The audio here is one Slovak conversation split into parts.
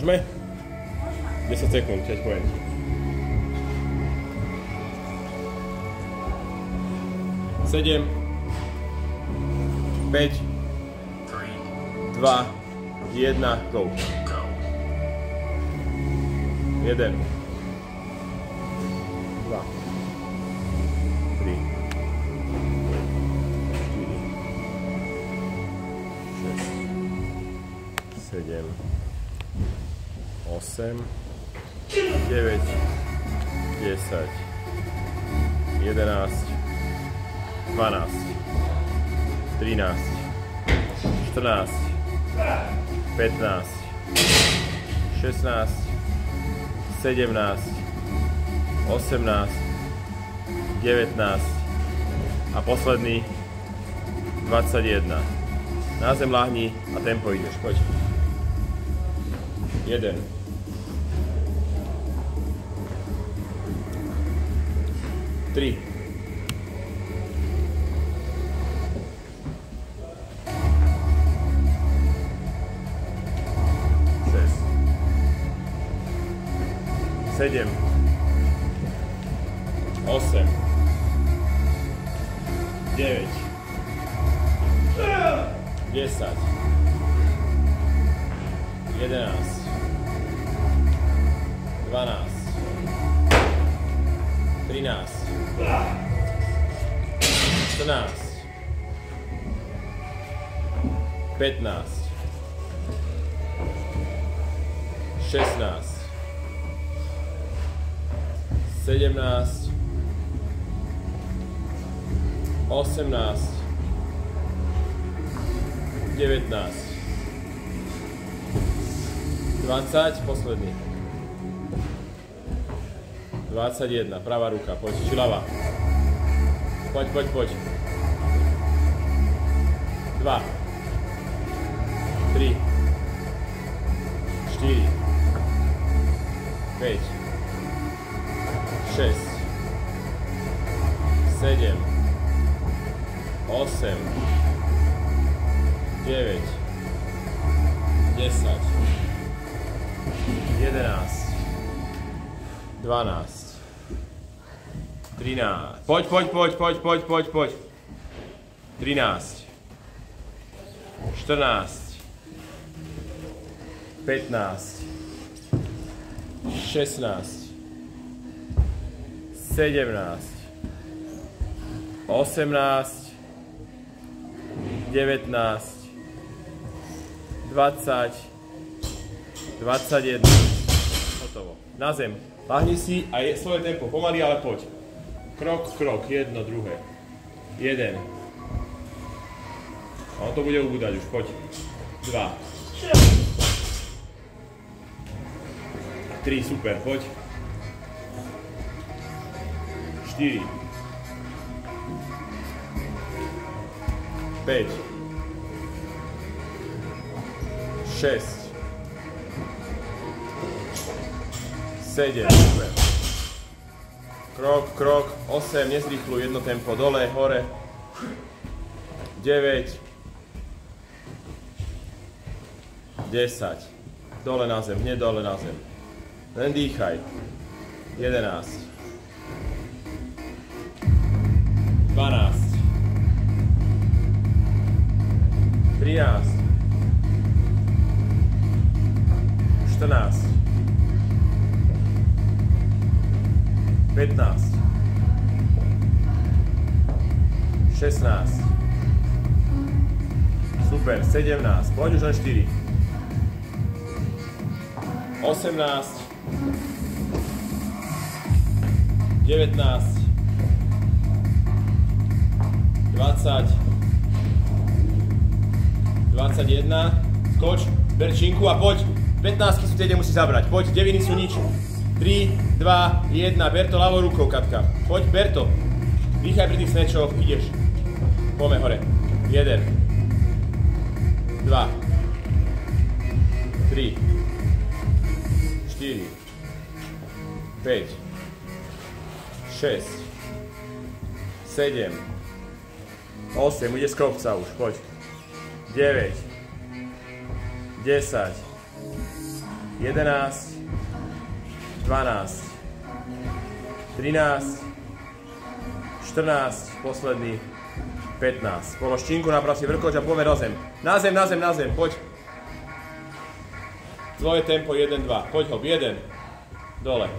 Môžeme? 10 sekúnd, keď poviem. Sedem, 5, 2, 1, go. 1, 2, 3, 4, 5, 6, 7, 8, 9, 10, 11, 12, 13, 14, 15, 16, 17, 18, 19 a posledný 21. Na zem ľahni a tempo ideš, poď. 1. 3. 7, 8, 9, 10, 11, 12, 13, 14, 15, 16, 17, 18, 19, 20, posledný. 21, pravá ruka, poď, či ľavá. Poď, poď, poď. 2, 3, 4, 5, 6, 7, 8, 9, 10, 11, 12, 13, poď, poď, poď, poď, poď, poď, poď, 13, 14, 15, 16, 17, 18, 19, 20, 21. Hotovo. Na zem. Lahni si a je svoje tempo. Pomaly, ale poď. Krok, krok. Jedno, druhé. 1. A on to bude ubúdať už. Poď. 2. 3. Super. Poď. 4, 5, 6, 7, krok, krok, 8, nezrýchluj, jedno tempo, dole, hore, 9, 10, dole na zem, nie dole na zem, len dýchaj, 11, 12, 13, 14, 15, 16, super, 17, poď už len 4, 18, 19, 20, 21, skoč, ber činku a poď, 15 sú tie, kde musíš zabrať, poď, 9 sú nič, 3, 2, 1, ber to ľavou rukou, Katka, poď, ber to, dýchaj pri tých snatchoch, ideš, poďme hore, 1, 2, 3, 4, 5, 6, 7, 8, ide z kopca už, poď. 9, 10, 11, 12, 13, 14, posledný, 15. Polož činku, naprav si vrkoč a pomer na zem. Na zem, na zem, na zem, poď. Tvoje tempo 1, 2, poď hop, 1, dole.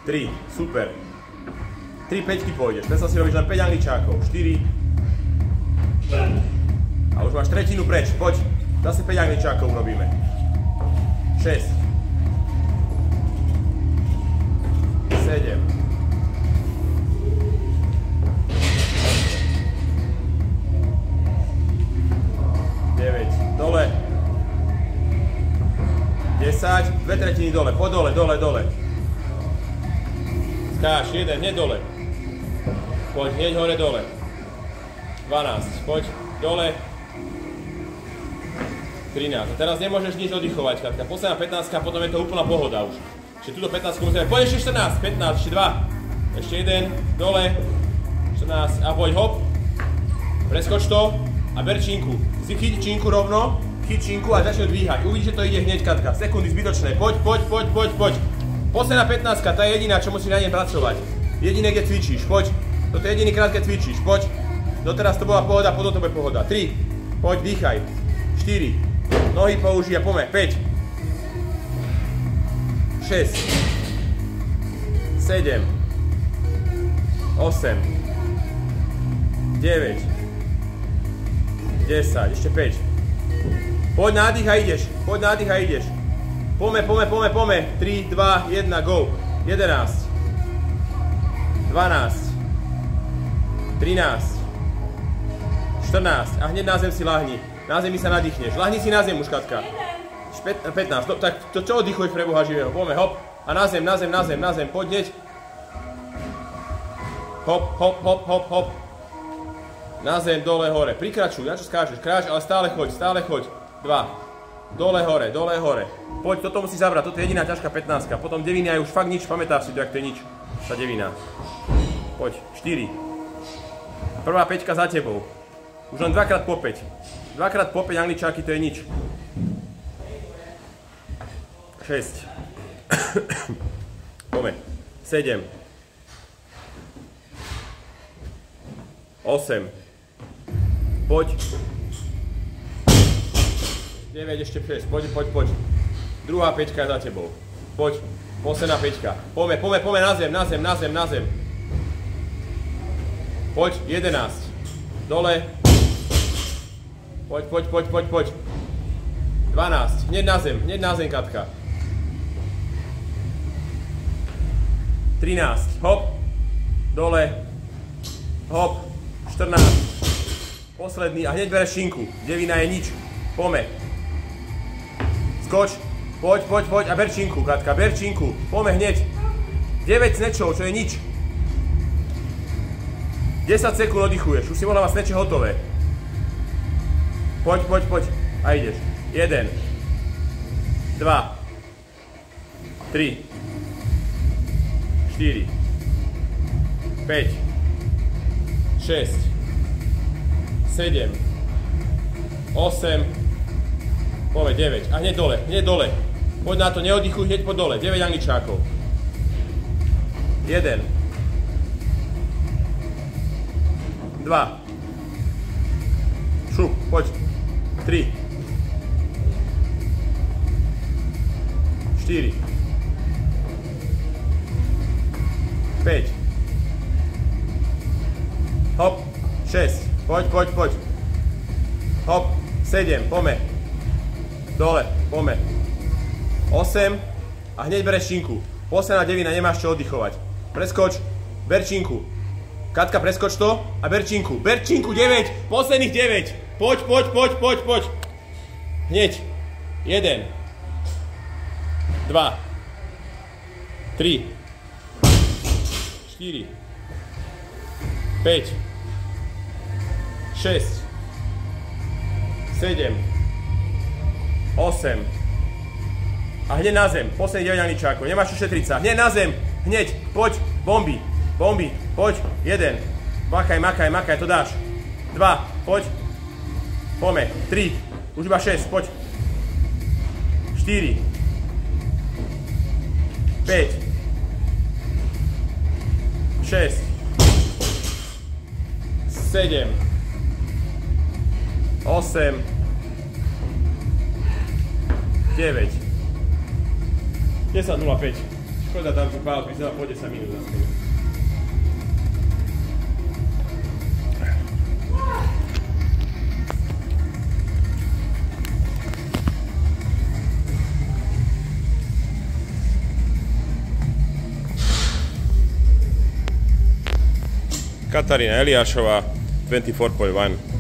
3, super. 3 peťky pôjdeš, predstav si robíš len 5 angličákov, 4. A už máš tretinu preč, poď. Zase 5 angličákov urobíme. 6. 7. 9. Dole. 10. 2/3 dole, po dole, dole, dole. Skáš, 1, hneď dole. Poď, hneď hore, dole. 12, poď, dole. 13. A teraz nemôžeš nič oddychovať, Katka. Posledná 15 a potom je to úplná pohoda už. Čiže túto 15 musíme... Poď ešte 14, 15, ešte 2. Ešte 1, dole. 14 a poď, hop. Preskoč to a ber činku. Si chyť činku rovno, chyť činku a začne dvíhať. Uvidíš, že to ide hneď, Katka. Sekundy zbytočné. Poď, poď, poď, poď, poď. Posledná 15, tá je jediná, čo musíš na nej pracovať. Jediné, kde cvičíš, poď. Toto je jediný krát, keď cvičíš, poď. Doteraz to bola pohoda, potom to bude pohoda. 3, poď, dýchaj. 4, nohy použij a poďme. 5, 6, 7, 8, 9, 10, ešte 5. Poď, nádych a ideš, poď, nádych a ideš. Poďme, poďme, poďme, poďme. 3, 2, 1, go. 11, 12, 13, 14 a hneď na zem si lahni. Na zemi sa nadýchneš. Lahni si na zem už, Katka. 15, no, tak to čo oddychuješ pre Boha živého? Poďme, hop. A na zem, na zem, na zem, na zem. Poď hneď. Hop, hop, hop, hop, hop. Na zem, dole, hore. Prikračuj, na čo skážeš? Kráč, ale stále choď, stále choď. 2. Dole, hore, dole, hore. Poď, toto musí zabrať, toto je jediná ťažká 15. Potom devina je už fakt nič, pamätáš si to, jak to je nič. Tá devina. Poď, 4. Prvá 5 za tebou. Už len 2x po 5. 2x po 5 angličáky, to je nič. 6. Poďme. 7. 8. Poď. 9, ešte 6, poď, poď, poď. Druhá 5 je za tebou. Poď, posledná 5. Poďme, poďme, poďme na zem, na zem, na zem, na zem. Poď, 11. Dole. Poď, poď, poď, poď, poď. 12, hneď na zem, Katka. 13, hop. Dole. Hop. 14. Posledný a hneď bereš šinku. Devina je nič. Poďme. Skoč, poď, poď, poď a ber činku, Katka, ber činku, poďme hneď. 9 snatchov, čo je nič. 10 sekúnd oddychuješ, už si mohla mať snatche hotové. Poď, poď, poď a ideš. 1, 2, 3, 4, 5, 6, 7, 8, poďme, 9. A hneď dole, hneď dole. Poď na to, neoddychuj, hneď poď dole. 9 angličákov. 1. 2. Šup, poď. 3. 4. 5. Hop. 6. Poď, poď, poď. Hop. 7. Poďme. Dole, poďme. 8 a hneď bereš činku. Posledná devina, nemáš čo oddychovať. Preskoč, ber činku. Katka, preskoč to a ber činku. Ber činku, 9, posledných 9. Poď, poď, poď, poď, poď. Hneď. 1, 2, 3, 4, 5, 6, 7, 8. A hneď na zem, posledných 9 angličákov, nemáš ušetriť sa, hneď na zem, hneď, poď, bomby, bomby, poď, 1, makaj, makaj, makaj, to dáš, 2, poď. Poďme, 3, už iba 6, poď. 4, 5, 6, 7, 8, 9, 10.05. Škoda tam tu pál, vyzerá po 10 minút za sebou. Katarína Eliášová, 24.1.